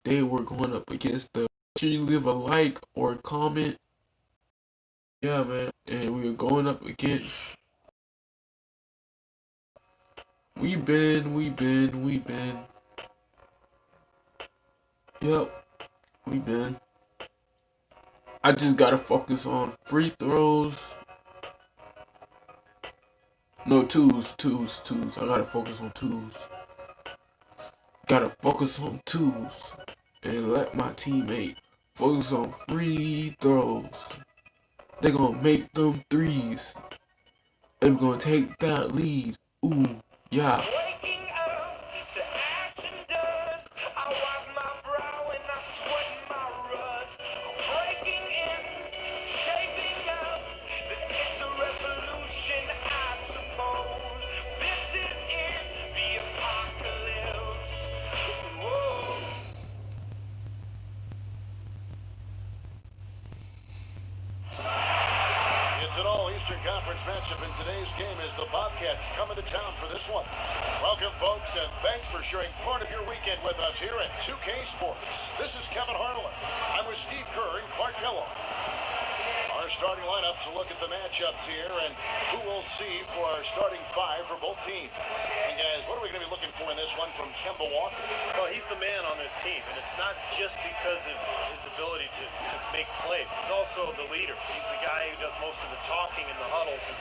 they were going up against the. Make sure you leave a like or comment. Yeah, man. And we were going up against. We been. Yep, we been. I just gotta focus on free throws. No, twos. I gotta focus on twos. Gotta focus on twos. And let my teammate focus on free throws. They're gonna make them threes. And we're gonna take that lead. Ooh, yeah. It's an all-Eastern Conference matchup, and today's game is the Bobcats coming to town for this one. Welcome, folks, and thanks for sharing part of your weekend with us here at 2K Sports. This is Kevin Harlan. I'm with Steve Kerr and Clark Kellogg. Our starting lineups will look at the matchups here and who we'll see for our starting five for both teams. And guys, what are we going to be looking for in this one from Kemba Walker? Well, he's the man on this team, and it's not just because of his ability to make plays. He's also the leader. He's the guy who does most of the talking in the huddles, and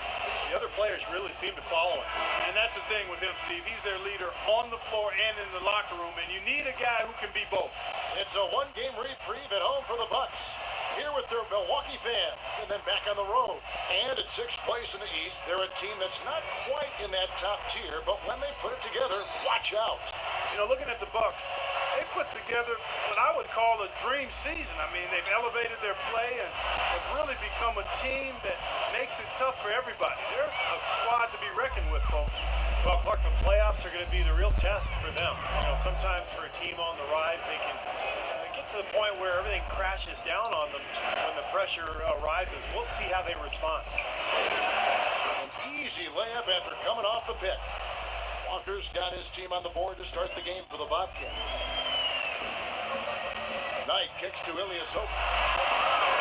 the other players really seem to follow him. And that's the thing with him, Steve. He's their leader on the floor and in the locker room, and you need a guy who can be both. It's a one-game reprieve at home for the Bucks. Here with their Milwaukee fans, and then back on the road. And at sixth place in the East, they're a team that's not quite in that top tier, but when they put it together, watch out. You know, looking at the Bucks, they put together what I would call a dream season. I mean, they've elevated their play and have really become a team that makes it tough for everybody. They're a squad to be reckoned with, folks. Well, Clark, the playoffs are going to be the real test for them. You know, sometimes for a team on the rise, they can get to the point where everything crashes down on them when the pressure rises. We'll see how they respond. An easy layup after coming off the pick. Walker's got his team on the board to start the game for the Bobcats. Knight kicks to Ilyasova.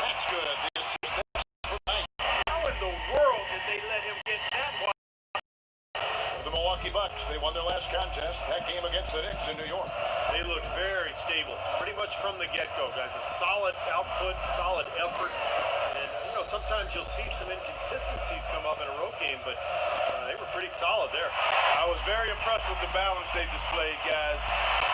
That's good. The assist for Knight. How in the world did they let him get that wide? The Milwaukee Bucks, they won their last contest, that game against the Knicks in New York. They looked very stable, pretty much from the get-go, guys. A solid output, solid effort. And, you know, sometimes you'll see some inconsistencies come up in a road game, but they were pretty solid there. I was very impressed with the balance they displayed, guys.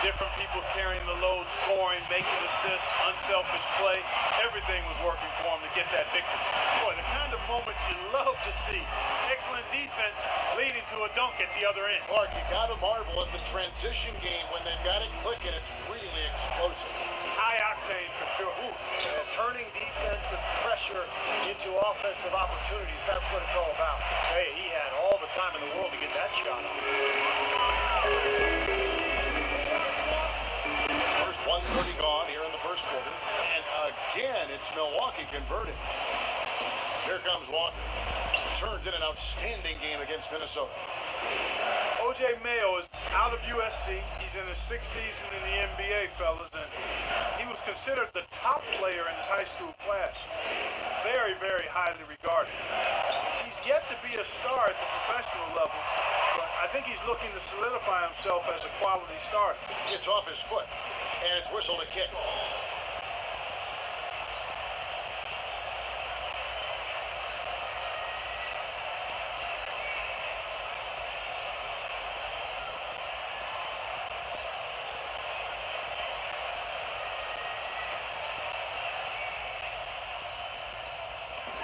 Different people carrying the load, scoring, making assists, unselfish play. Everything was working for them to get that victory. Boy, the kind of moments you love to see. Excellent defense leading to a dunk at the other end. Clark, you got to marvel at the transition game when they've got it clicking. It's really explosive. High octane for sure. Turning defensive pressure into offensive opportunities, that's what it's all about. Hey, he had all the time in the world to get that shot up. First 1:30 gone here in the first quarter. And again, it's Milwaukee converted. Here comes Walker. Turned in an outstanding game against Minnesota. O.J. Mayo is out of USC. He's in his sixth season in the NBA, fellas, and he was considered the top player in his high school class. Very, very highly regarded. He's yet to be a star at the professional level, but I think he's looking to solidify himself as a quality starter. It's off his foot, and it's whistled a kick.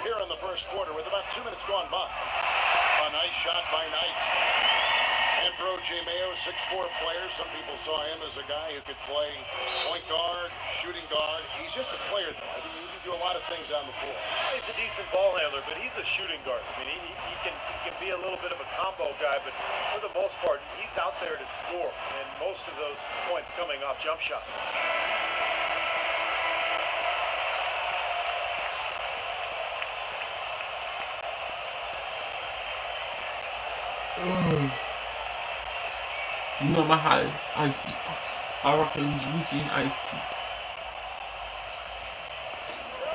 Here in the first quarter with about 2 minutes gone by. A nice shot by Knight. And for O.J. Mayo, 6'4" player. Some people saw him as a guy who could play point guard, shooting guard. He's just a player, though. I mean, he can do a lot of things on the floor. He's a decent ball handler, but he's a shooting guard. I mean, he can be a little bit of a combo guy, but for the most part, he's out there to score. And most of those points coming off jump shots. You know my high speed. I reckon Eugene iced tea.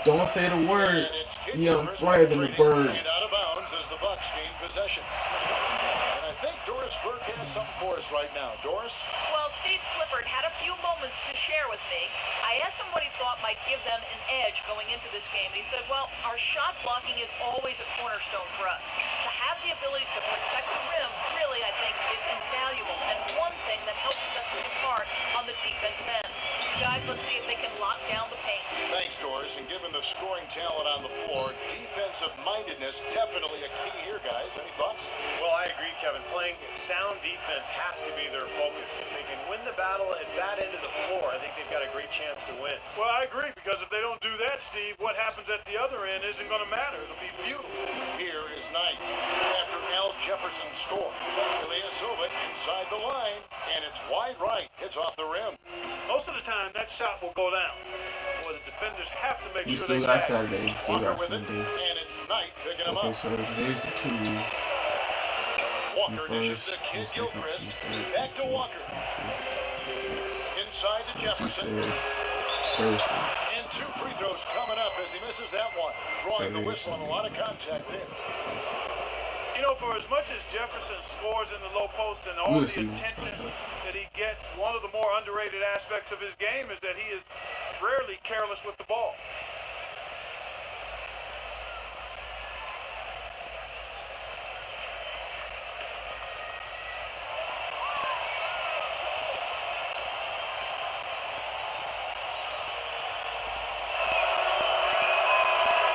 Don't say the word. Yeah, I'm flyer than the bird. And out of bounds as the Bucks gain possession. And I think Doris Burke has something for us right now. Doris? Well, Steve Clifford had a few moments to share with me. I asked him what he thought might give them an edge going into this game. He said, well, our shot blocking is always a cornerstone for us. To have the ability to protect the rim, really, I think, is invaluable. And one thing that helps set us apart on the defensive end. Guys, let's see if they can lock down the paint. Thanks, Doris. And given the scoring talent on the floor, defensive mindedness definitely a key here, guys. Any thoughts? Well, I agree, Kevin. Playing sound defense has to be their focus. If they can win the battle at that end of the floor, I think they've got a great chance to win. Well, I agree, because if they don't do that, Steve, what happens at the other end isn't going to matter. It'll be futile. Here is Knight. After Al Jefferson's score, Ilyasova inside the line, and it's wide right. It's off the rim. Most of the time, that shot will go down. Well, the defenders have to make We sure still they got tag. Saturday. We still Walker got with it, Sunday. and it's Knight picking him Okay, up. so today's the 2 league. Walker dishes First, to Kid second, Gilchrist. third, Back to fourth, Walker. fifth, Inside to sixth, Jefferson. Thursday. And 2 free throws coming up as he misses that one. Throwing the Saturday, whistle on a lot of contact there. You know, for as much as Jefferson scores in the low post and all We'll the see. attention that he gets, one of the more underrated aspects of his game is that he is rarely careless with the ball.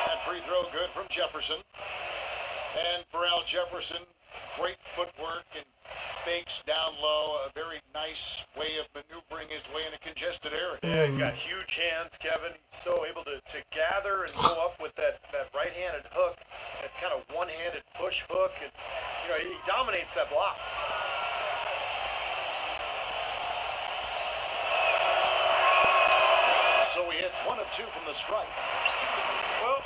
That free throw good from Jefferson. And for Al Jefferson, great footwork and fakes down low. A very nice way of maneuvering his way in a congested area. Yeah, he's got huge hands, Kevin. He's so able to gather and go up with that right-handed hook, that kind of one-handed push hook, and he dominates that block. So he hits 1 of 2 from the strike. Well,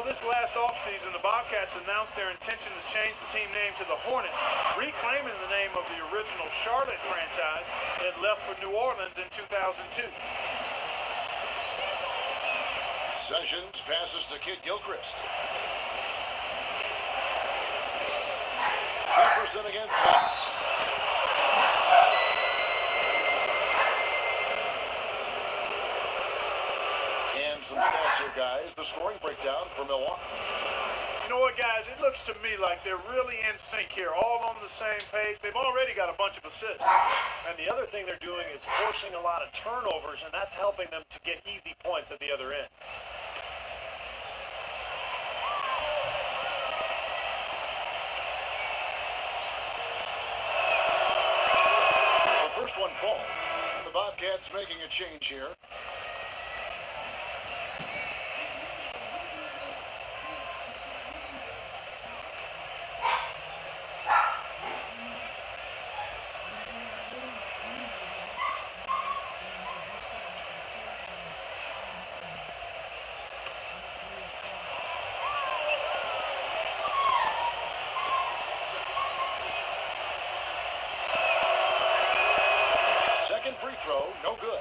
this last offseason, the Bobcats announced their intention to change the team name to the Hornets, reclaiming the name of the original Charlotte franchise that left for New Orleans in 2002. Sessions passes to Kid Gilchrist. Jefferson against Sessions. And some stats here, guys. The scoring breakdown for Milwaukee. You know what, guys? It looks to me like they're really in sync here, all on the same page. They've already got a bunch of assists. And the other thing they're doing is forcing a lot of turnovers, and that's helping them to get easy points at the other end. The first one falls. The Bobcats making a change here. Second free throw, no good.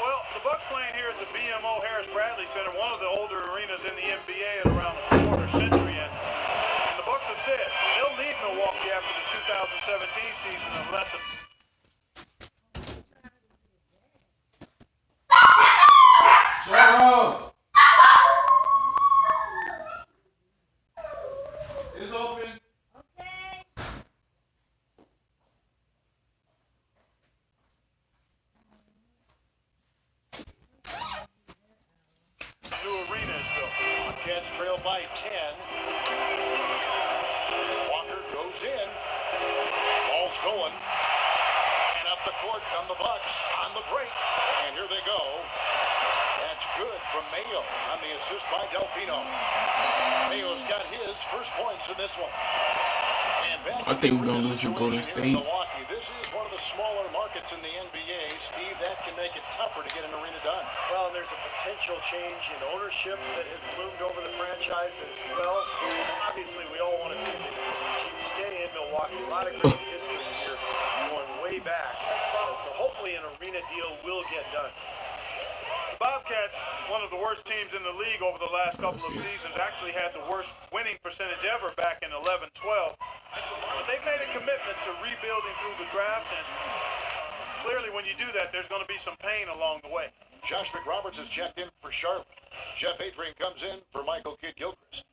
Well, the Bucks playing here at the BMO Harris Bradley Center, one of the older arenas in the NBA at around a quarter century. And the Bucks have said they'll leave Milwaukee after the 2017 season unless Shut up! It's open. new arena is built. Bobcats trail by 10. Walker goes in. Ball stolen. And up the court come the Bucks on the break. And here they go. That's good from Mayo on the assist by Delfino. Mayo's got his first points in this one. And back I to think the we're gonna arena lose to Golden situation here in State. Milwaukee. This is one of the smaller markets in the NBA. Steve, that can make it tougher to get an arena done. Well, and there's a potential change in ownership that has loomed over the franchise as well. Obviously, we all want to see the team stay in Milwaukee. A lot of great history here going way back as So hopefully an arena deal will get done. The Bobcats, one of the worst teams in the league over the last couple of seasons, actually had the worst winning percentage ever back in 11-12. But they've made a commitment to rebuilding through the draft, and clearly when you do that, there's going to be some pain along the way. Josh McRoberts has checked in for Charlotte. Jeff Adrian comes in for Michael Kidd-Gilchrist.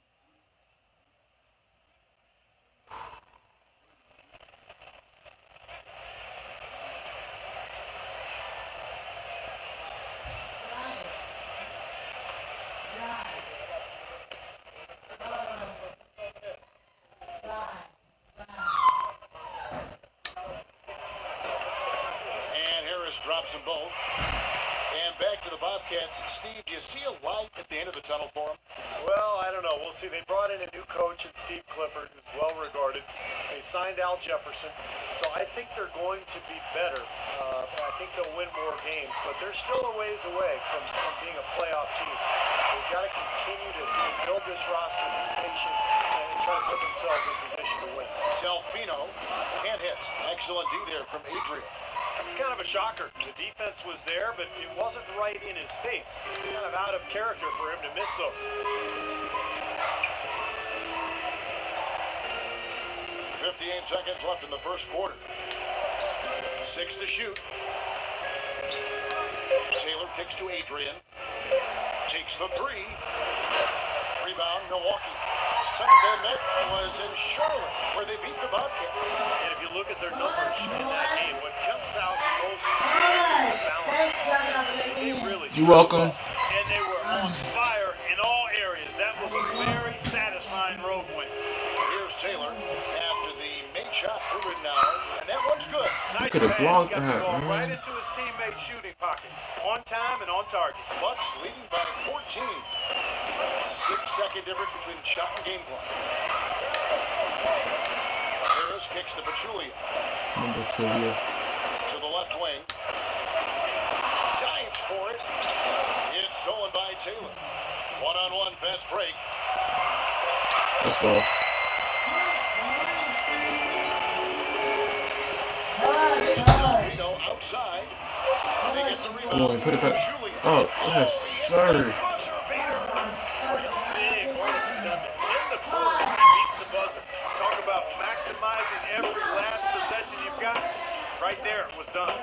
Drops them both. And back to the Bobcats. Steve, do you see a light at the end of the tunnel for them? Well, I don't know. We'll see. They brought in a new coach in Steve Clifford, who's well regarded. They signed Al Jefferson. So I think they're going to be better. I think they'll win more games, but they're still a ways away from being a playoff team. They've got to continue to build this roster, be patient, and try to put themselves in position to win. Delfino can't hit. Excellent D there from Adrian. It's kind of a shocker. The defense was there, but it wasn't right in his face. Kind of out of character for him to miss those. 58 seconds left in the first quarter. 6 to shoot. Taylor kicks to Adrian. Takes the 3. Rebound, Milwaukee. Second they met was in Charlotte, where they beat the Bobcats. And if you look at their numbers in that game, what jumps out most is the balance. They really You're welcome. And they were on fire in all areas. That was a very satisfying road win. Here's Taylor after the made shot for Ridnour, and that one's good. Nice could have pass. blocked He got the that, ball man. right into his teammate's shooting pocket. On time and on target. Bucks leading by 14. 6-second difference between shot and game clock. Harris kicks to Pachulia. Number trivia. To the left wing. Dives for it. It's stolen by Taylor. One-on-one fast break. Let's go. Reno outside. They get the Come rebound. on, put it back. Pachulia. Oh, yes, sir. Buzzer beater. Big Hornets have done it. In the quarters, he beats the buzzer. Talk about maximizing every last possession you've got. Right there, it was done.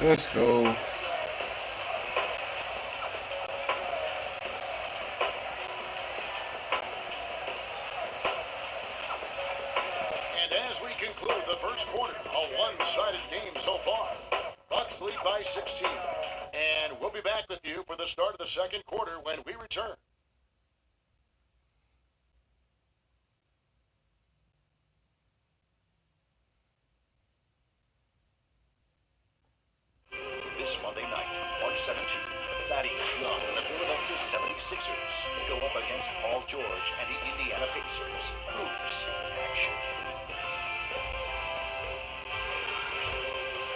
Let's go. And as we conclude the first quarter, a one-sided game so far. Bucks lead by 16. And we'll be back with you for the start of the second quarter when we return. This Monday night, March 17th, Thaddeus Young and the Philadelphia 76ers go up against Paul George and the Indiana Pacers. Hoops action.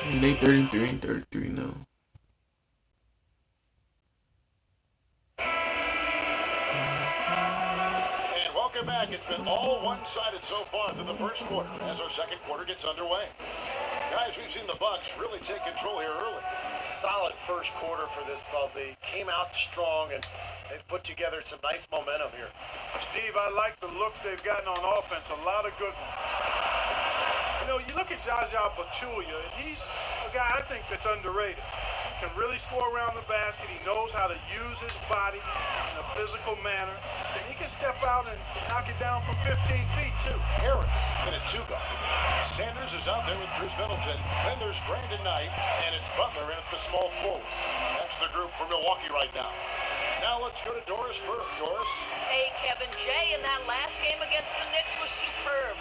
And they 33 and 33 now. And welcome back. It's been all one-sided so far through the first quarter as our second quarter gets underway. Guys, we've seen the Bucks really take control here early. Solid first quarter for this club. They came out strong and they've put together some nice momentum here. Steve, I like the looks they've gotten on offense. A lot of good ones. You know, you look at Zaza Pachulia, and he's a guy I think that's underrated. He can really score around the basket. He knows how to use his body in a physical manner. And he can step out and knock it down from 15 feet, too. Harris in a two-guard. Sanders is out there with Bruce Middleton. Then there's Brandon Knight, and it's Butler in at the small forward. That's the group for Milwaukee right now. Now let's go to Doris Burke. Doris? Hey, Kevin, Jay in that last game against the Knicks was superb.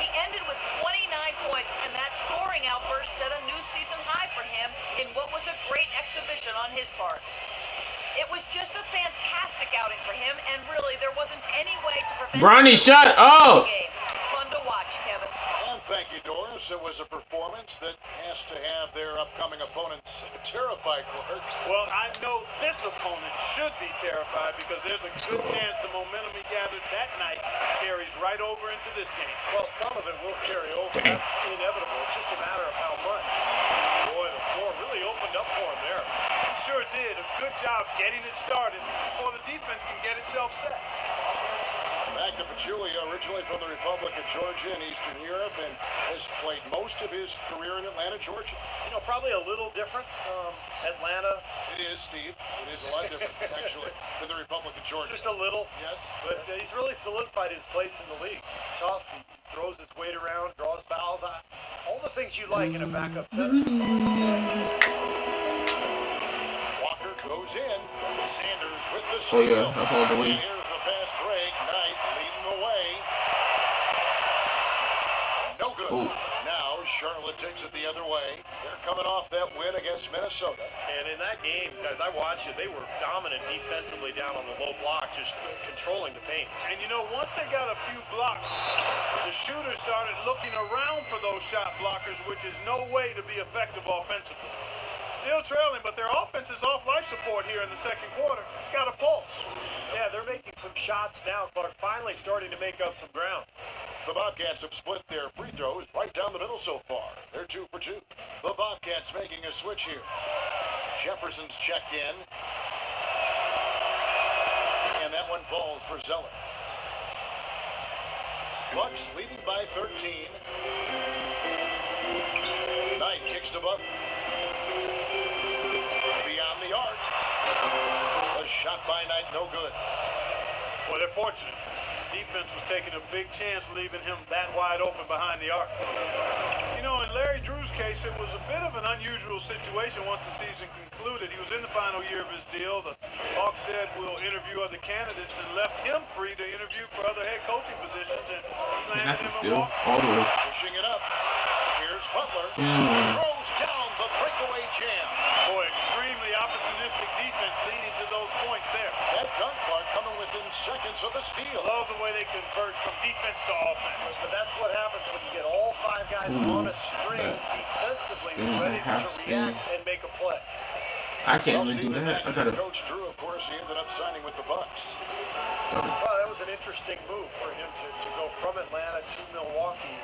He ended with 29 points, and that scoring outburst set a new season high for him in what was a great exhibition on his part. It was just a fantastic outing for him, and really, there wasn't any way to prevent Bronny, shut up! the game. Fun to watch, Kevin. And thank you, Doris. It was a performance that has to have their upcoming opponents terrified, Clark. Well, I know this opponent should be terrified because there's a good chance the momentum he gathered that night carries right over into this game. Well, some of it will carry over. That's inevitable. It's just a matter of how much. Boy, the floor really opened up for him there. He sure did. A good job getting it started before the defense can get itself set. Back to Pachulia, originally from the Republic of Georgia in Eastern Europe, and has played most of his career in Atlanta, Georgia. You know, probably a little different. Atlanta. It is, Steve. It is a lot different, actually, than the Republic of Georgia. Just a little. Yes. But he's really solidified his place in the league. Tough. He throws his weight around, draws fouls. All the things you like in a backup center. Walker goes in. Sanders with the Oh yeah, that's all the way. Here's the fast break. Knight leading the way. No good. Oh. Now Charlotte takes it the other way. They're coming off that win against Minnesota. And in that game, guys, I watched it. They were dominant defensively down on the low block, just controlling the paint. And you know, once they got a few blocks, the shooters started looking around for those shot blockers, which is no way to be effective offensively. Still trailing, but their offense is off life support here in the second quarter. It's got a pulse. Yeah, they're making some shots now, Clark, finally starting to make up some ground. The Bobcats have split their free throws right down the middle so far. They're 2 for 2. The Bobcats making a switch here. Jefferson's checked in. And that one falls for Zeller. Bucks leading by 13. Knight kicks to Butler. Beyond the arc. A shot by Knight, no good. Well, they're fortunate. Defense was taking a big chance leaving him that wide open behind the arc. You know, in Larry Drew's case, it was a bit of an unusual situation once the season concluded. He was in the final year of his deal. The Hawks said we'll interview other candidates and left him free to interview for other head coaching positions. And And that's a steal all the way. Pushing it up. Here's Butler. Throws down the breakaway jam. Boy, extremely opportunistic defense leading to those points there. That dunk, Clark, coming within seconds of the steal. Love the way they convert from defense to offense. But that's what happens when you get all 5 guys on a string defensively spin, ready that half to spin. react and make a play. I can't even do that. I gotta. Coach Drew, of course, he ended up signing with the Bucks. Well, that was an interesting move for him to go from Atlanta to Milwaukee.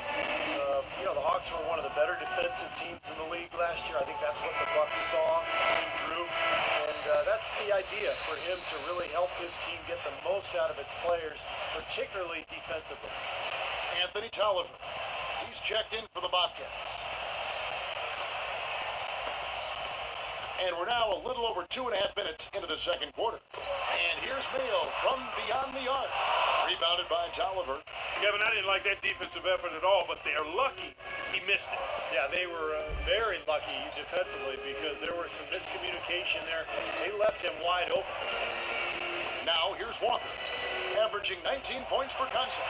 You know, the Hawks were one of the better defensive teams in the league last year. I think that's what the Bucks saw in Drew. And that's the idea for him to really help his team get the most out of its players, particularly defensively. Anthony Tolliver. He's checked in for the Bobcats. And we're now a little over 2.5 minutes into the second quarter. And here's Mayo from beyond the arc. Rebounded by Tolliver. Kevin, I didn't like that defensive effort at all, but they're lucky he missed it. Yeah, they were very lucky defensively because there was some miscommunication there. They left him wide open. Now here's Walker, averaging 19 points per contest.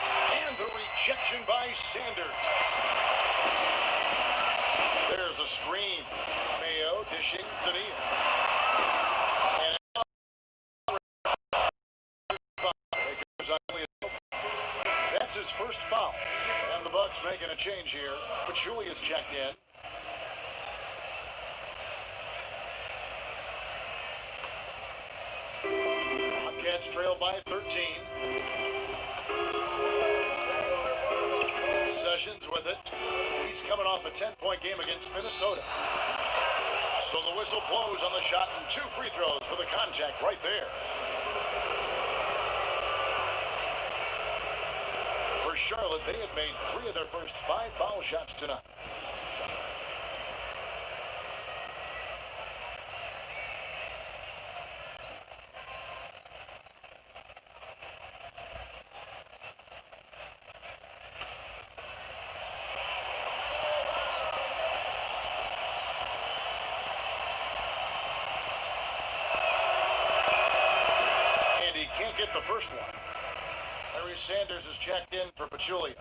And the rejection by Sanders. There's a screen. Mayo dishing to Neal. And that's his first foul. And the Bucks making a change here. Pachulia's checked in. Bobcats trail by 13. Sessions with it. He's coming off a 10-point game against Minnesota. So the whistle blows on the shot and 2 free throws for the contact right there. For Charlotte, they have made 3 of their first 5 foul shots tonight. Can't get the first one. Larry Sanders is checked in for Pachulia.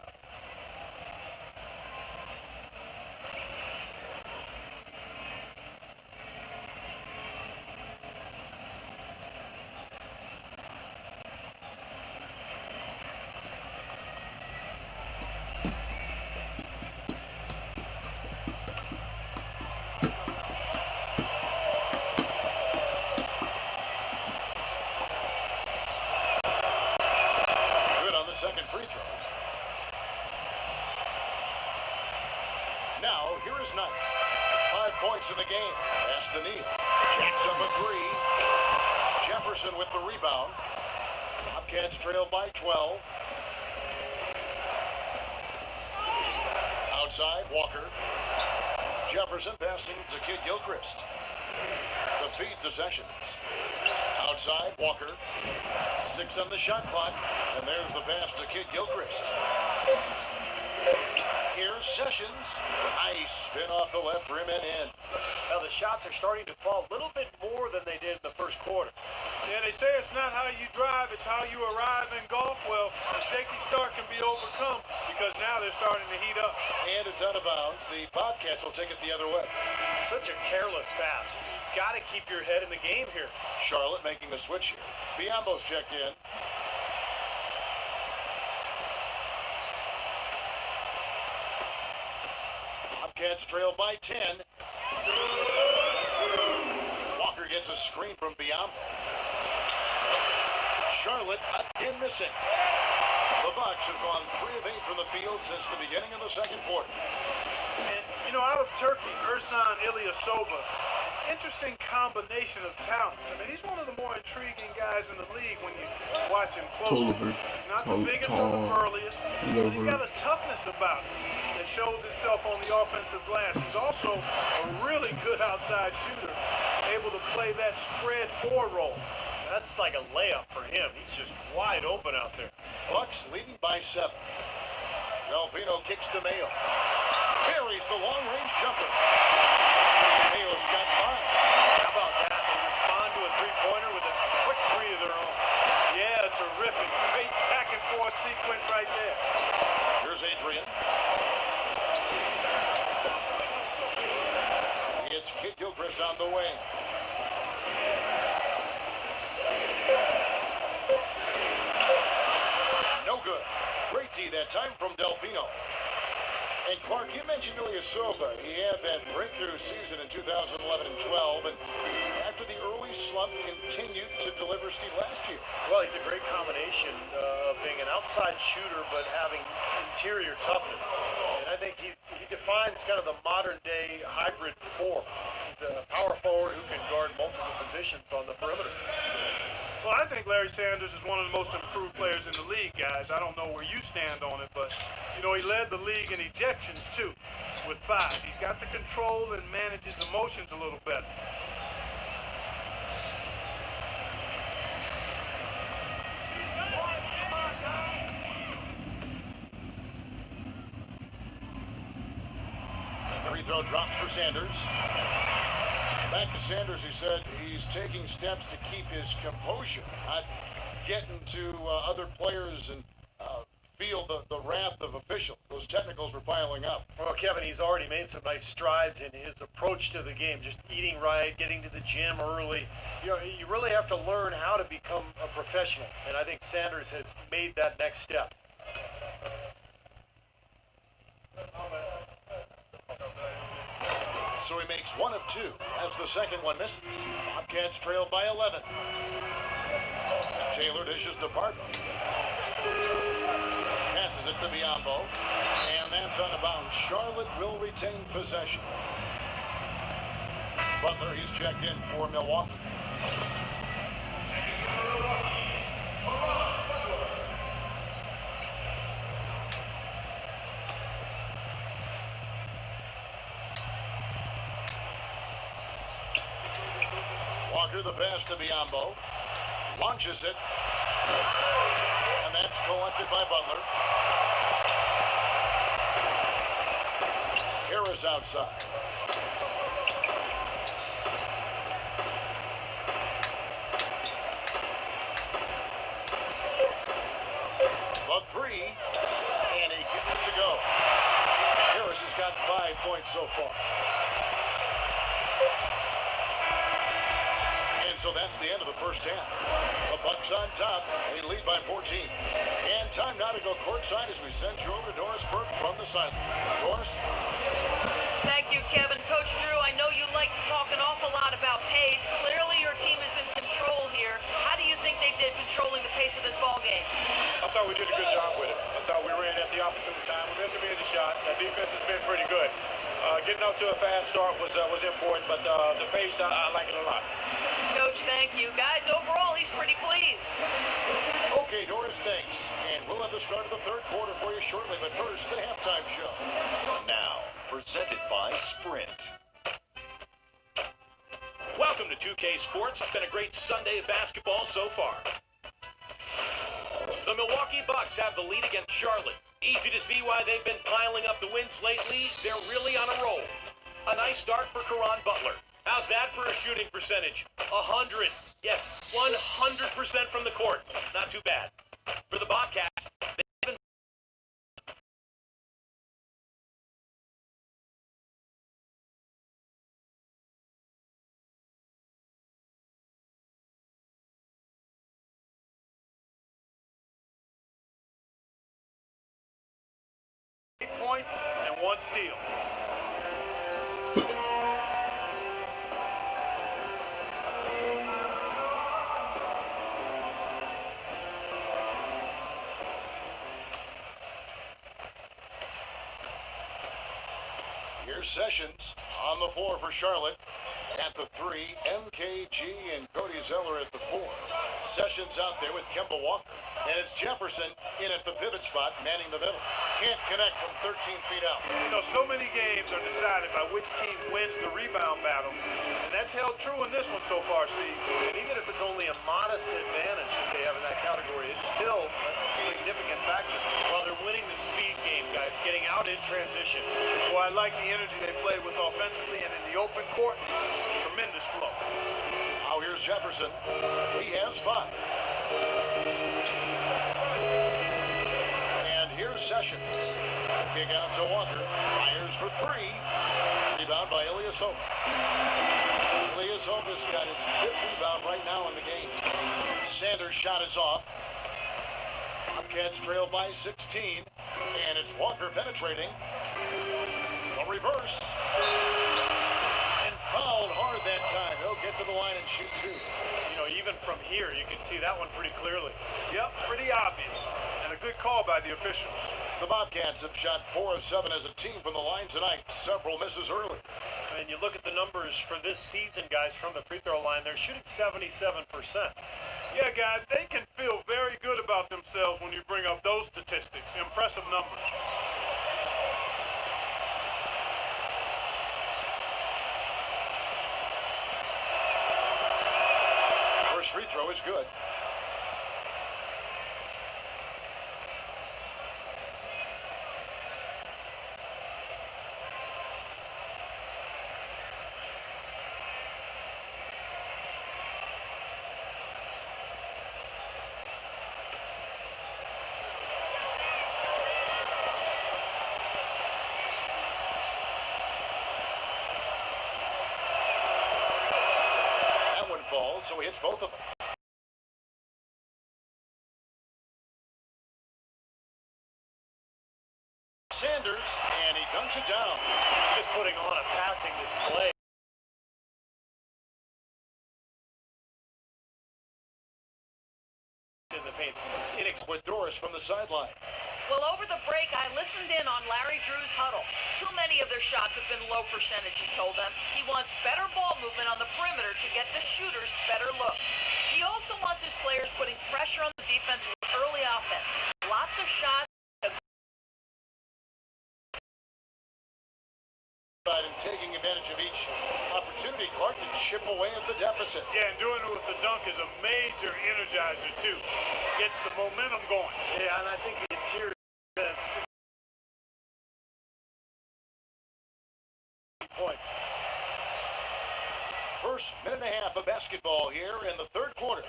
points in the game. Pass to Neal. Jacks up a three. Jefferson with the rebound. Bobcats trail by 12. Outside, Walker. Jefferson passing to Kid Gilchrist. The feed to Sessions. Outside, Walker. 6 on the shot clock. And there's the pass to Kid Gilchrist. Here's Sessions. Nice spin off the left rim and in. Now the shots are starting to fall a little bit more than they did in the first quarter. Yeah, they say it's not how you drive, it's how you arrive in golf. Well, a shaky start can be overcome because now they're starting to heat up. And it's out of bounds. The Bobcats will take it the other way. Such a careless pass. You got to keep your head in the game here. Charlotte making the switch here. Biombo's checked in. Bobcats trail by 10. Walker gets a screen from Biombo. Charlotte again missing. The Bucks have gone 3 of 8 from the field since the beginning of the second quarter. And, you know, out of Turkey, Ersan Ilyasova, interesting combination of talents. I mean, he's one of the more intriguing guys in the league when you watch him closely. He's not the biggest or the burliest, but he's got a toughness about him that shows itself on the offensive glass. He's also a really good outside shooter, able to play that spread 4 role. That's like a layup for him. He's just wide open out there. Bucks leading by 7. Delfino kicks to Mayo. Carries the long-range jumper. Mayo's got 5. How about that? They respond to a three-pointer with a quick 3 of their own. Yeah, terrific. Great back-and-forth sequence right there. Here's Adrian. It's Kid Gilchrist on the way. No good. Great D that time from Delfino. And Clark, you mentioned Ilyasova. He had that breakthrough season in 2011 and 12, and after the early slump, continued to deliver Steve last year. Well, he's a great combination of being an outside shooter but having interior toughness. And I think he defines kind of the modern-day hybrid 4. He's a power forward who can guard multiple positions on the perimeter. Well, I think Larry Sanders is one of the most improved players in the league, guys. I don't know where you stand on it, but, you know, he led the league in ejections, too, with 5. He's got the control and manages emotions a little better. Free throw drops for Sanders. Back to Sanders, he said he's taking steps to keep his composure, not getting to other players and feel the wrath of officials. Those technicals were piling up. Well, Kevin, he's already made some nice strides in his approach to the game, just eating right, getting to the gym early. You know, you really have to learn how to become a professional, and I think Sanders has made that next step. So he makes 1 of 2 as the second one misses. Bobcats trail by 11. Taylor dishes to Barton. Passes it to Biombo. And that's out of bounds. Charlotte will retain possession. Butler, he's checked in for Milwaukee. Walker, the pass to Biombo. Launches it. And that's collected by Butler. Harris outside. The 3. And he gets it to go. Harris has got 5 points so far. So that's the end of the first half. The Bucks on top. They lead by 14. And time now to go courtside as we send you over to Doris Burke from the sideline. Doris? Thank you, Kevin. Coach Drew, I know you like to talk an awful lot about pace. Clearly your team is in control here. How do you think they did controlling the pace of this ball game? I thought we did a good job with it. I thought we ran at the opportune time. We missed some easy shots. Our defense has been pretty good. Getting off to a fast fast start was important, but the pace, I like it a lot. Coach, thank you. Guys, overall, he's pretty pleased. Okay, Doris, thanks. And we'll have the start of the third quarter for you shortly, but first, the halftime show. Now, presented by Sprint. Welcome to 2K Sports. It's been a great Sunday of basketball so far. The Milwaukee Bucks have the lead against Charlotte. Easy to see why they've been piling up the wins lately. They're really on a roll. A nice start for Caron Butler. How's that for a shooting percentage? 100. Yes, 100% from the court. Not too bad. For the Bobcats, they've been Points and 1 steal. Here's Sessions on the floor for Charlotte. At the 3, MKG and Cody Zeller at the 4. Sessions out there with Kemba Walker. And it's Jefferson in at the pivot spot, manning the middle. Can't connect from 13 feet out. You know, so many games are decided by which team wins the rebound battle. And that's held true in this one so far, Steve. And even if it's only a modest advantage that they have in that category, it's still a significant factor. While they're winning the speed game, guys, getting out in transition. Well, I like the energy they play with offensively and in the open court. Tremendous flow. Now here's Jefferson. He has 5. And here's Sessions. Kick out to Walker. Fires for 3. Rebound by Ilyasova. Ilyasova's got his 5th rebound right now in the game. Sanders' shot is off. Bobcats trail by 16. And it's Walker penetrating. A reverse. And fouled hard that time. He'll get to the line and shoot 2. You know, even from here, you can see that one pretty clearly. Yep, pretty obvious. And a good call by the official. The Bobcats have shot 4 of 7 as a team from the line tonight. Several misses early. And you look at the numbers for this season, guys, from the free throw line, they're shooting 77%. Yeah, guys, they can feel very good about themselves when you bring up those statistics. Impressive numbers. First free throw is good. Falls, so he hits both of them. Sanders, and he dunks it down. Just putting on a passing display. In the paint. With Doris from the sideline. Well, over the break, I listened in on Larry Drew's huddle. Too many of their shots have been low percentage, he told them. He wants better ball movement on the perimeter to get the shooters better looks. He also wants his players putting pressure on the defense with early offense. Lots of shots. And taking advantage of each opportunity, Clark to chip away at the deficit. Yeah, and doing it with the dunk is a major energizer, too. Gets the momentum going. Yeah, and I think the interior defense points. First minute and a half of basketball here in the third quarter.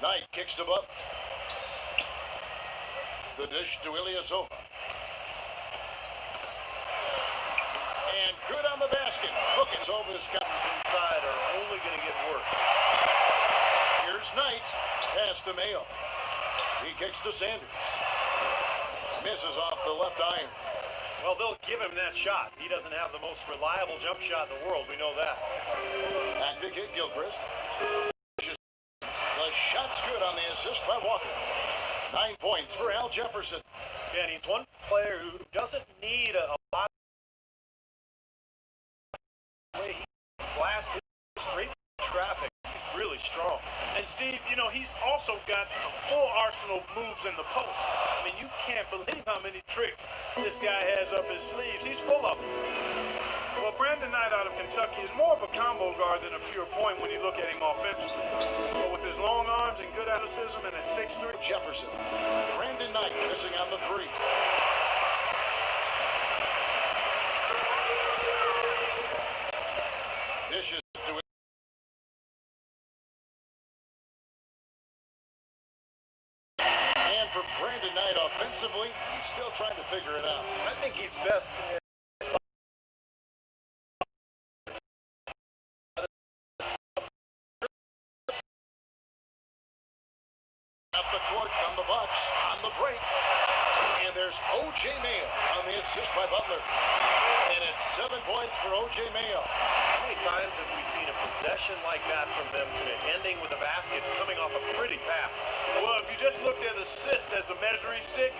Knight kicks to Butler. The dish to Ilyasova. And good on the basket. Ilyasova got Inside are only going to get worse. Here's Knight. Pass to Mayo. He kicks to Sanders. Misses off the left iron. Well, they'll give him that shot. He doesn't have the most reliable jump shot in the world. We know that. Back to kick Gilchrist. The shot's good on the assist by Walker. 9 points for Al Jefferson. And he's one player who doesn't need a lot the way he blasted straight traffic. He's really strong. And Steve, you know, he's also got a full arsenal of moves in the post. I mean, you can't believe how many tricks this guy has up his sleeves. He's full of them. Well, Brandon Knight out of Kentucky is more of a combo guard than a pure point when you look at him offensively. But with his long arms and good athleticism and at 6'3", Jefferson. Brandon Knight missing on the three. Dishes to it. And for Brandon Knight offensively, he's still trying to figure it out. I think he's best in Up the court from the Bucks on the break. And there's O.J. Mayo on the assist by Butler. And it's 7 points for O.J. Mayo. How many times have we seen a possession like that from them today, ending with a basket coming off a pretty pass? well, if you just looked at assist as the measuring stick,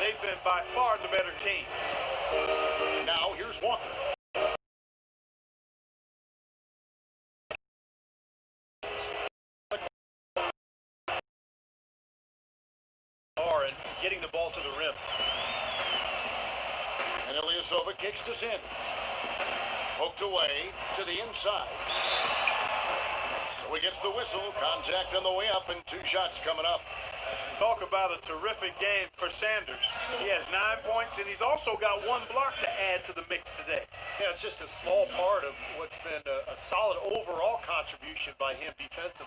they've been by far the better team. Now here's Walker. And getting the ball to the rim. And Ilyasova kicks this in. Poked away to the inside. So he gets the whistle. Contact on the way up and 2 shots coming up. Talk about a terrific game for Sanders. He has 9 points, and he's also got 1 block to add to the mix today. Yeah, it's just a small part of what's been a solid overall contribution by him defensively.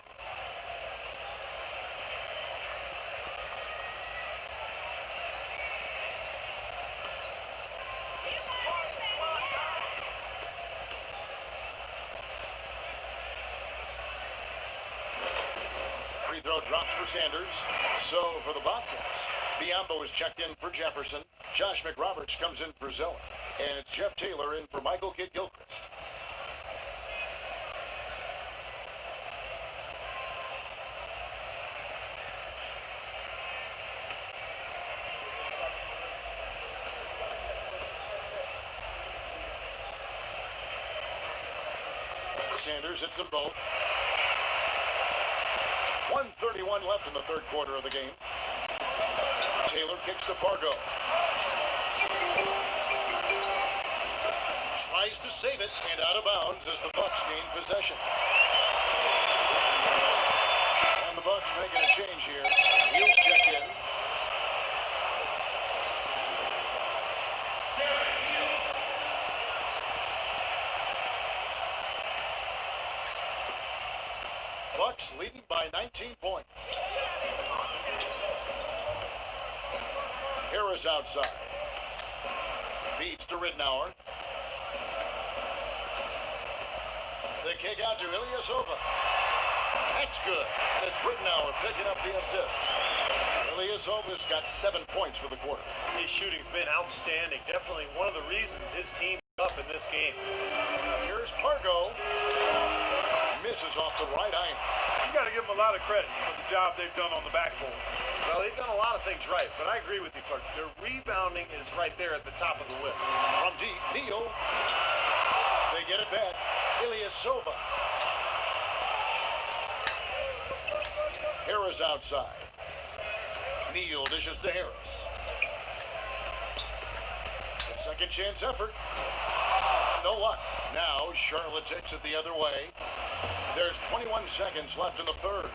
Free throw drops for Sanders. So for the Bobcats, Biombo is checked in for Jefferson. Josh McRoberts comes in for Zella. And it's Jeff Taylor in for Michael Kidd-Gilchrist. Sanders hits them both. 1:31 left in the third quarter of the game. Taylor kicks to Pargo. Tries to save it and out of bounds as the Bucks gain possession. And the Bucks making a change here. Wheels checked in. Bucks leading by 19 points. Harris outside. Feeds to Ridnour. The kick out to Ilyasova. That's good. And it's Ridnour picking up the assist. Ilyasova's got 7 points for the quarter. His shooting's been outstanding. Definitely one of the reasons his team is up in this game. Here's Pargo. Misses off the right iron. You got to give them a lot of credit for the job they've done on the backboard. Well, they've done a lot of things right, but I agree with you, Clark. Their rebounding is right there at the top of the list. From deep, Neal. They get it back. Ilyasova. Harris outside. Neal dishes to Harris. A second chance effort. No luck. Now Charlotte takes it the other way. There's 21 seconds left in the third.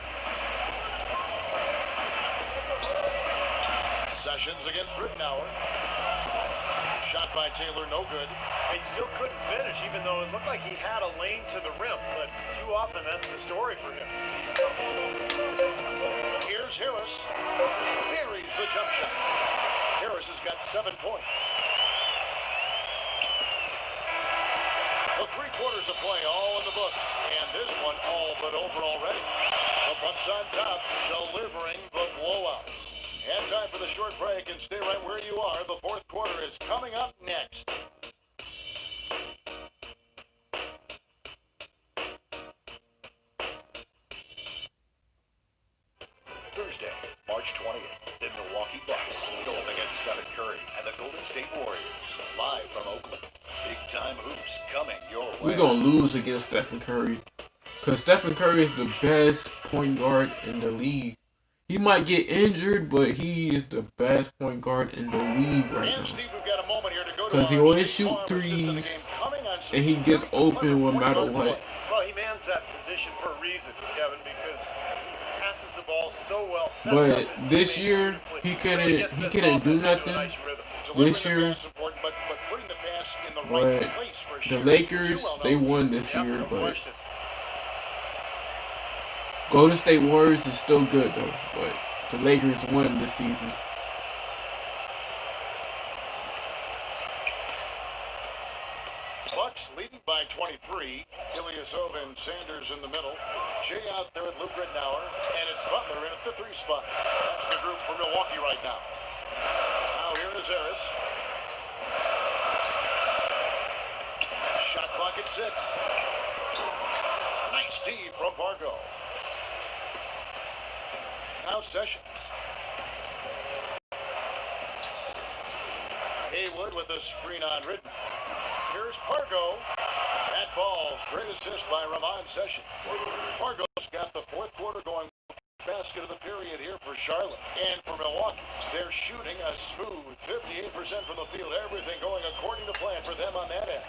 Sessions against Ridnour. Shot by Taylor, no good. He still couldn't finish, even though it looked like he had a lane to the rim, but too often that's the story for him. Here's Harris. Buries the jump shot. Harris has got 7 points. The 3 quarters of play all in the books, and this one all but over already. The Bucks on top, delivering the blowout. And time for the short break, and stay right where you are. The fourth quarter is coming up next. Thursday, March 20th, the Milwaukee Bucks go up against Stephen Curry and the Golden State Warriors, live from Oakland. Big time hoops coming your way. we're gonna lose against Stephen Curry. Because Stephen Curry is the best point guard in the league. He might get injured, but he is the best point guard in the league right And now. Steve, we've got a moment here to go to Because he our always State shoot Farm assistant of the threes, game, coming on some and he gets very clever open no point matter guard what. play. Well, he mans that position for a reason, Kevin, because he passes the ball so well. Sets up But his this teammates year, beautifully. he Really couldn't gets he this couldn't do offense into a nothing nice rhythm. Delivering this the year. pass important, but putting the pass in the But right place for the Shears, Lakers, as you well know. they won this Yep, year, no but question. Golden State Warriors is still good though. But the Lakers won this season. Bucks leading by 23. Ilyasova and Sanders in the middle. Jay out there with Luke Rittenauer. And it's Butler in at the 3 spot. That's the group for Milwaukee right now. Now here is Harris. Shot clock at 6. Nice D from Pargo. Now Sessions. Haywood with a screen on Ridden. Here's Pargo. That ball's great assist by Ramon Sessions. Pargo's got the fourth quarter going. Basket of the period here for Charlotte. And for Milwaukee, they're shooting a smooth 58% from the field. Everything going according to plan for them on that end.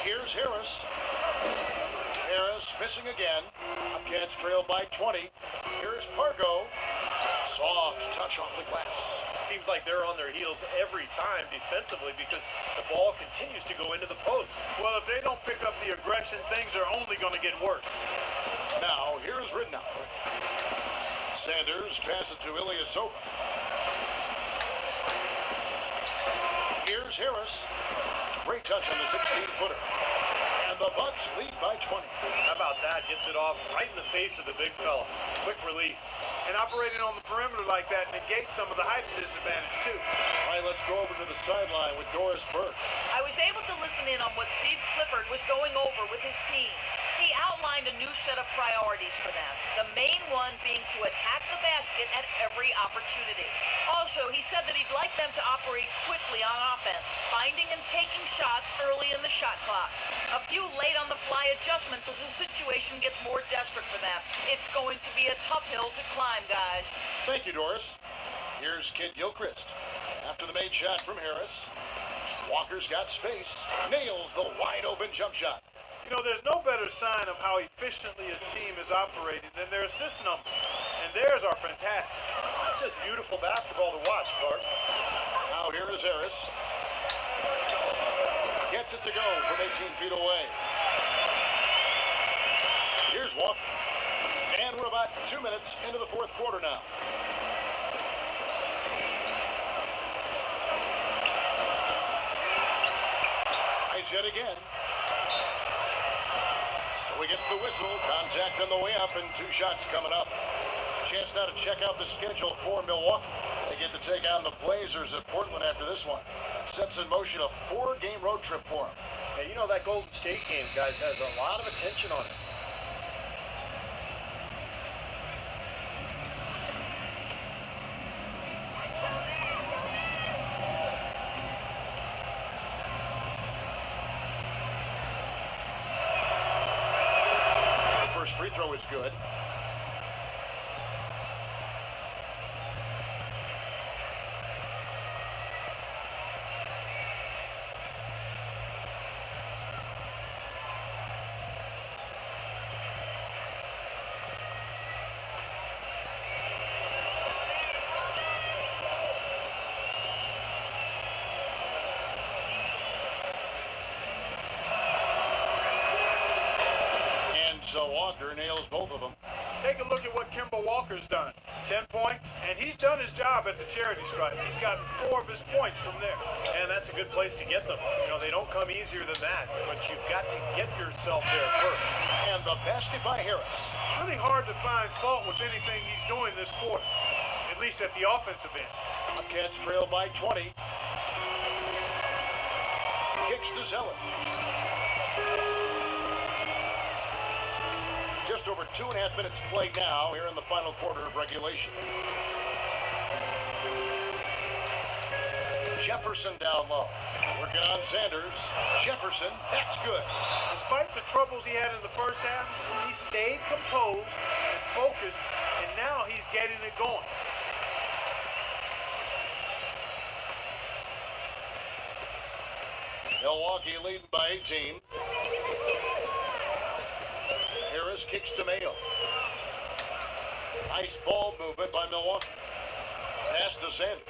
Here's Harris. Harris missing again. Bobcats trail by 20. Here's Pargo. Soft touch off the glass. Seems like they're on their heels every time defensively because the ball continues to go into the post. Well, if they don't pick up the aggression, things are only going to get worse. Now, here's Ridenour. Sanders passes to Ilyasova. Here's Harris. Great touch on the 16-footer. And the Bucks lead by 20. How about that? Gets it off right in the face of the big fella. Quick release. And operating on the perimeter like that negates some of the height disadvantage, too. All right, let's go over to the sideline with Doris Burke. I was able to listen in on what Steve Clifford was going over with his team. He outlined a new set of priorities for them, the main one being to attack the basket at every opportunity. Also, he said that he'd like them to operate quickly on offense, finding and taking shots early in the shot clock. A few late-on-the-fly adjustments as the situation gets more desperate for them. It's going to be a tough hill to climb, guys. Thank you, Doris. Here's Kid Gilchrist. After the made shot from Harris, Walker's got space, nails the wide-open jump shot. You know, there's no better sign of how efficiently a team is operating than their assist numbers. And theirs are fantastic. That's just beautiful basketball to watch, Clark. Now here is Harris. Gets it to go from 18 feet away. Here's Walker. And we're about 2 minutes into the fourth quarter now. Tries yet again. So he gets the whistle. Contact on the way up and 2 shots coming up. Chance now to check out the schedule for Milwaukee. They get to take on the Blazers at Portland after this one. Sets in motion a 4-game road trip for them. Hey, you know that Golden State game, guys, has a lot of attention on it. The first free throw is good. So Walker nails both of them. Take a look at what Kemba Walker's done. 10 points, and he's done his job at the charity stripe. He's gotten 4 of his points from there. And that's a good place to get them. You know, they don't come easier than that, but you've got to get yourself there first. And the basket by Harris. Really hard to find fault with anything he's doing this quarter, at least at the offensive end. Bobcats trail by 20. Kicks to Zeller. Just over 2.5 minutes played now here in the final quarter of regulation. Jefferson down low. Working on Sanders. Jefferson, that's good. Despite the troubles he had in the first half, he stayed composed and focused, and now he's getting it going. Milwaukee leading by 18. Harris kicks to Mayo. Nice ball movement by Milwaukee. Pass to Sanders.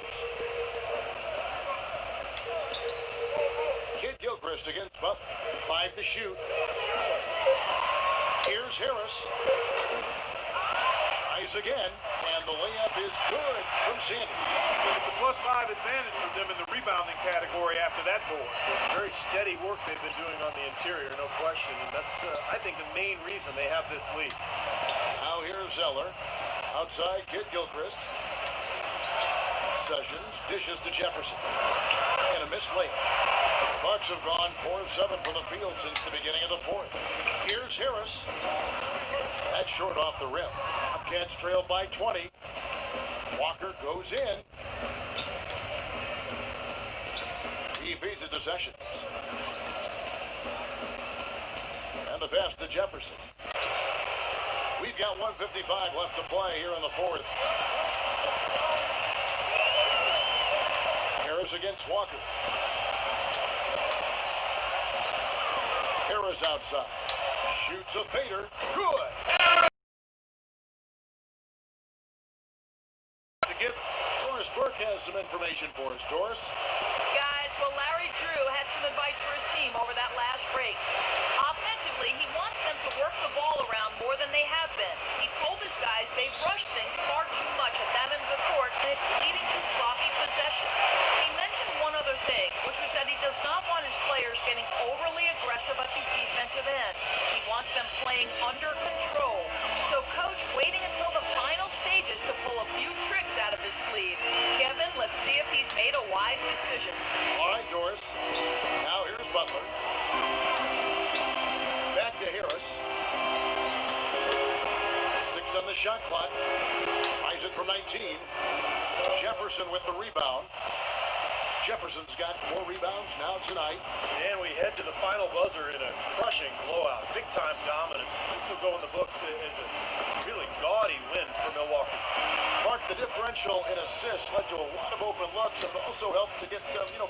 Kid Gilchrist against Butler. 5 to shoot. Here's Harris. Tries again, and the layup is good from Sanders. It's a +5 advantage for them in the rebounding category after that board. Very steady work they've been doing on the interior, no question. And that's, I think, the main reason they have this lead. Now here's Zeller. Outside, Kid Gilchrist. Sessions dishes to Jefferson. And a missed layup. Bucks have gone 4 of 7 from the field since the beginning of the fourth. Here's Harris. That's short off the rim. Bobcats trail by 20. Walker goes in. He feeds it to Sessions. And the pass to Jefferson. We've got 1:55 left to play here in the fourth. Harris against Walker. Harris outside. Shoots a fader. Good. Doris Burke has some information for us. Doris? Guys, well, Larry Drew had some advice for his team over that last break. Offensively, he wants them to work the ball around more than they have been. He told his guys they've rushed things far too much at that end of the court, and it's leading to sloppy possessions. He mentioned one other thing, which was that he does not want his players getting overly aggressive at the defensive end. He wants them playing under control. So, Coach, waiting until the final stages to pull a few tricks out of his sleeve. Kevin, let's see if he's made a wise decision. All right, Doris. Now here's Butler. Back to Harris. 6 on the shot clock. Tries it from 19. Jefferson with the rebound. Jefferson's got 4 rebounds now tonight. And we head to the final buzzer in a crushing blowout. Big-time dominance. This will go in the books as a really gaudy win for Milwaukee. Clark, the differential in assists led to a lot of open looks and also helped to get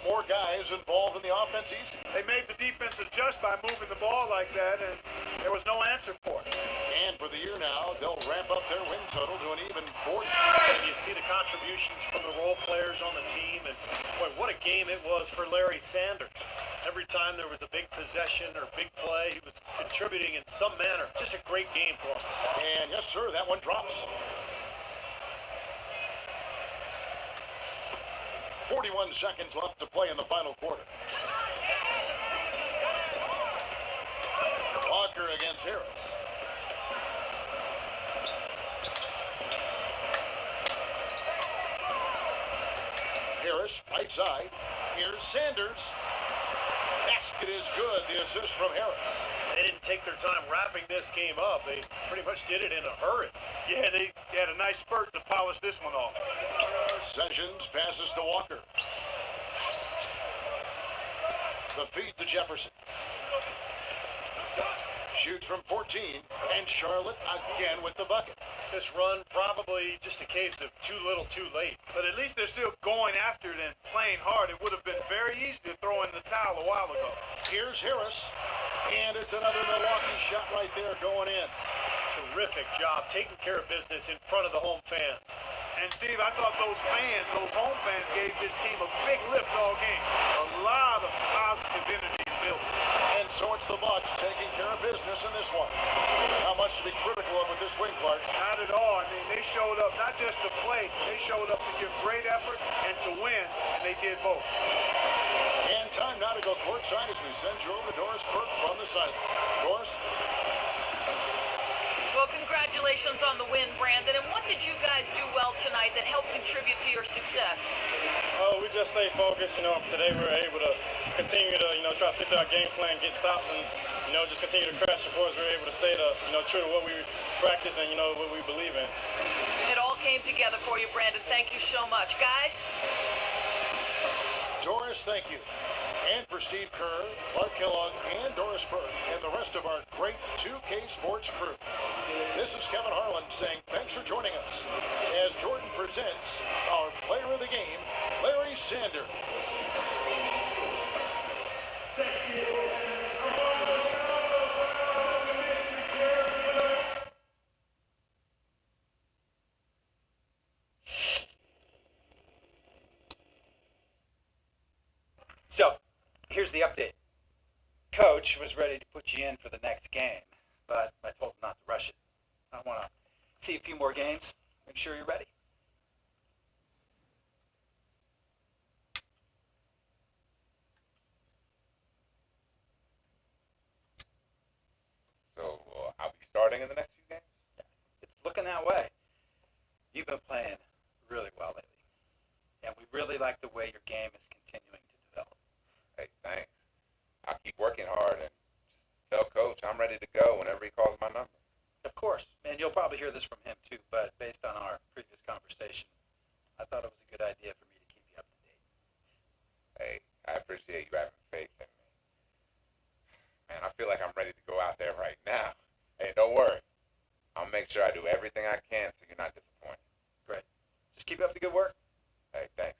more guys involved in the offense easy. They made the defense adjust by moving the ball like that, and there was no answer for it. And for the year now, they'll ramp up their win total to an even 40. And you see the contributions from the role players on the team, and boy, what a game it was for Larry Sanders. Every time there was a big possession or big play, he was contributing in some manner. Just a great game for him. And yes, sir, that one drops. 41 seconds left to play in the final quarter. Walker against Harris. Harris, right side. Here's Sanders. Basket is good. The assist from Harris. They didn't take their time wrapping this game up. They pretty much did it in a hurry. Yeah, they had a nice spurt to polish this one off. Sessions passes to Walker. The feed to Jefferson. Shoots from 14, and Charlotte again with the bucket. This run probably just a case of too little too late. But at least they're still going after it and playing hard. It would have been very easy to throw in the towel a while ago. Here's Harris, and it's another Milwaukee shot right there going in. Terrific job taking care of business in front of the home fans. And Steve, I thought those home fans gave this team a big lift all game. A lot of positive energy in the building. And so it's the Bucks taking care of business in this one. How much to be critical of with this win, Clark? Not at all. I mean, they showed up not just to play, they showed up to give great effort and to win, and they did both. And time now to go courtside as we send you over to Doris Burke from the side. Doris? Well, congratulations on the win, Brandon. And what did you guys do well tonight that helped contribute to your success? We just stayed focused. Today we were able to continue to, try to stick to our game plan, get stops, and, just continue to crash the boards. We were able to stay true to what we practice and, what we believe in. It all came together for you, Brandon. Thank you so much. Guys? Doris, thank you. And for Steve Kerr, Clark Kellogg, and Doris Burke, and the rest of our great 2K Sports crew. This is Kevin Harlan saying thanks for joining us as Jordan presents our player of the game, Larry Sanders. So, here's the update. Coach was ready to put you in for the next game, but I told him not to rush it. I want to see a few more games, make sure you're ready. So, I'll be starting in the next few games? It's looking that way. You've been playing really well lately, and we really like the way your game is continuing to develop. Hey, thanks. I'll keep working hard and just tell Coach I'm ready to go whenever he calls my number. Of course, and you'll probably hear this from him too, but based on our previous conversation, I thought it was a good idea for me to keep you up to date. Hey, I appreciate you having faith in me. Man, I feel like I'm ready to go out there right now. Hey, don't worry. I'll make sure I do everything I can so you're not disappointed. Great. Just keep up the good work. Hey, thanks.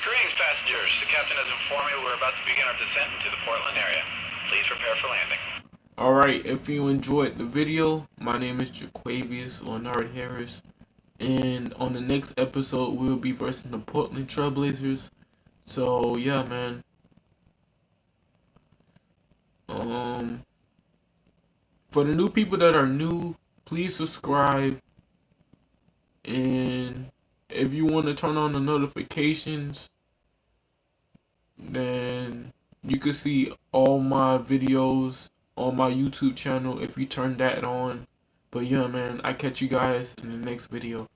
Greetings, passengers. The captain has informed me we're about to begin our descent into the Portland area. Please prepare for landing. Alright, if you enjoyed the video, my name is Jaquavius Leonard Harris. And on the next episode, we'll be versing the Portland Trailblazers. So, yeah, man. For the new people that are new, please subscribe. And if you want to turn on the notifications, then you can see all my videos on my YouTube channel if you turn that on. But yeah, man, I catch you guys in the next video.